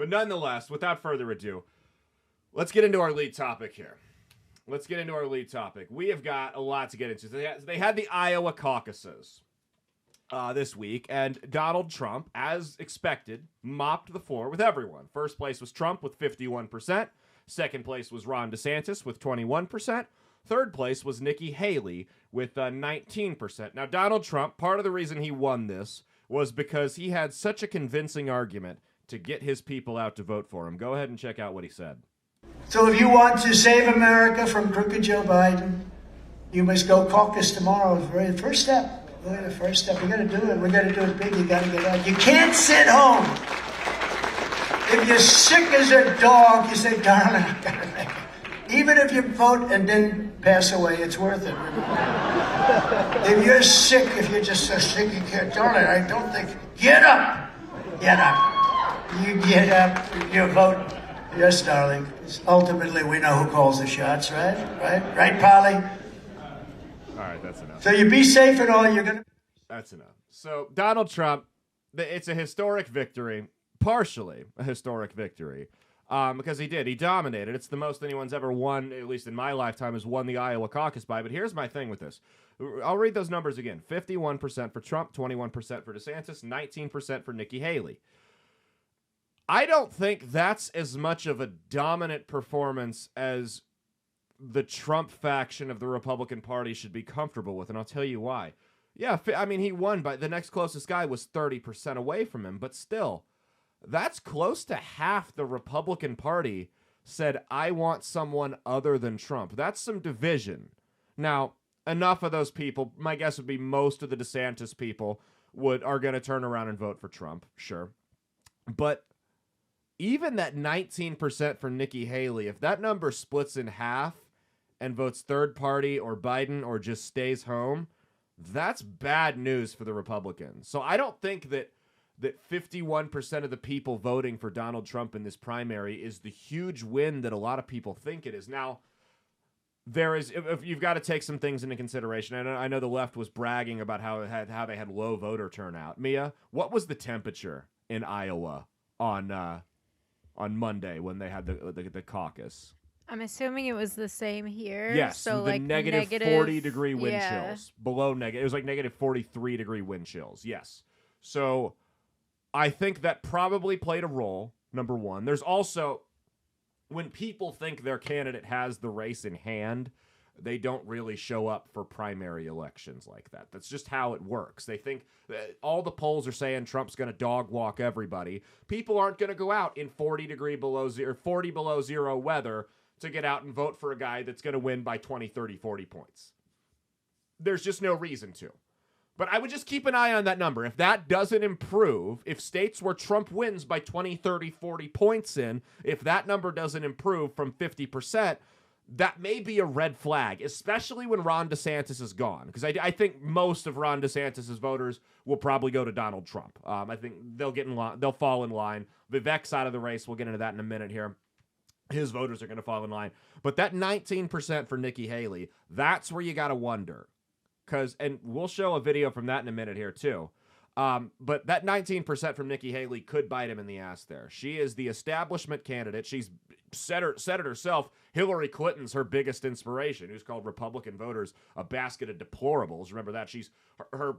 But nonetheless, without further ado, let's get into our lead topic here. We have got a lot to get into. They had the Iowa caucuses this week, and Donald Trump, as expected, mopped the floor with everyone. First place was Trump with 51%. Second place was Ron DeSantis with 21%. Third place was Nikki Haley with 19%. Now, Donald Trump, part of the reason he won this was because he had such a convincing argument to get his people out to vote for him. Go ahead and check out what he said. So if you want to save America from crooked Joe Biden, you must go caucus tomorrow. The first step. Really the first step. We got to do it. We got to do it big. You got to get out. You can't sit home. If you're sick as a dog, you say, darling, I got to make it. Even if you vote and then pass away, it's worth it. If you're sick, if you're just so sick you can't, darling, I don't think. Get up. Get up. You get up. You vote. Yes, darling. Ultimately, we know who calls the shots, right? Right, Polly? All right, that's enough. So you be safe and all, you're going to... That's enough. So Donald Trump, it's a historic victory, partially a historic victory, because he dominated. It's the most anyone's ever won, at least in my lifetime, has won the Iowa caucus by. But here's my thing with this. I'll read those numbers again. 51% for Trump, 21% for DeSantis, 19% for Nikki Haley. I don't think that's as much of a dominant performance as the Trump faction of the Republican Party should be comfortable with, and I'll tell you why. Yeah, I mean, he won, but the next closest guy was 30% away from him, but still, that's close to half the Republican Party said, I want someone other than Trump. That's some division. Now, enough of those people, my guess would be most of the DeSantis people are going to turn around and vote for Trump, sure. But even that 19% for Nikki Haley, if that number splits in half and votes third party or Biden or just stays home, that's bad news for the Republicans. So I don't think that 51% of the people voting for Donald Trump in this primary is the huge win that a lot of people think it is. Now, if you've got to take some things into consideration. I know the left was bragging about how they had low voter turnout. Mia, what was the temperature in Iowa on Monday when they had the caucus? I'm assuming it was the same here. Yes, so the like negative 40-degree wind chills. Below negative. It was like negative 43-degree wind chills. Yes. So I think that probably played a role, number one. There's also, when people think their candidate has the race in hand, they don't really show up for primary elections like that. That's just how it works. They think all the polls are saying Trump's going to dog walk everybody. People aren't going to go out in 40 below zero weather to get out and vote for a guy that's going to win by 20, 30, 40 points. There's just no reason to. But I would just keep an eye on that number. If that doesn't improve, if states where Trump wins by 20, 30, 40 points if that number doesn't improve from 50%, that may be a red flag, especially when Ron DeSantis is gone. Because I think most of Ron DeSantis' voters will probably go to Donald Trump. I think they'll get in line, they'll fall in line. Vivek's out of the race. We'll get into that in a minute here. His voters are going to fall in line. But that 19% for Nikki Haley, that's where you got to wonder. And we'll show a video from that in a minute here, too. But that 19% from Nikki Haley could bite him in the ass there. She is the establishment candidate. She's said it herself. Hillary Clinton's her biggest inspiration, who's called Republican voters a basket of deplorables. Remember that. Her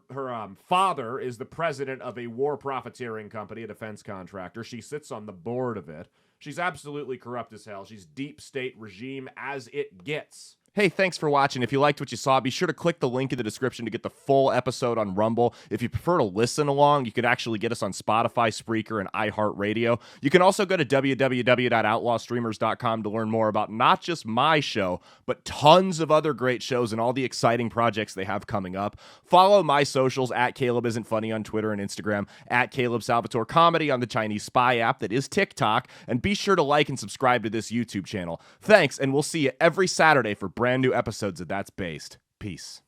father is the president of a war profiteering company, a defense contractor. She sits on the board of it. She's absolutely corrupt as hell. She's deep state regime as it gets. Hey, thanks for watching. If you liked what you saw, be sure to click the link in the description to get the full episode on Rumble. If you prefer to listen along, you could actually get us on Spotify, Spreaker, and iHeartRadio. You can also go to www.outlawstreamers.com to learn more about not just my show, but tons of other great shows and all the exciting projects they have coming up. Follow my socials at Caleb Isn't Funny on Twitter and Instagram, at Caleb Salvatore Comedy on the Chinese Spy app that is TikTok, and be sure to like and subscribe to this YouTube channel. Thanks, and we'll see you every Saturday for brand new episodes of That's Based. Peace.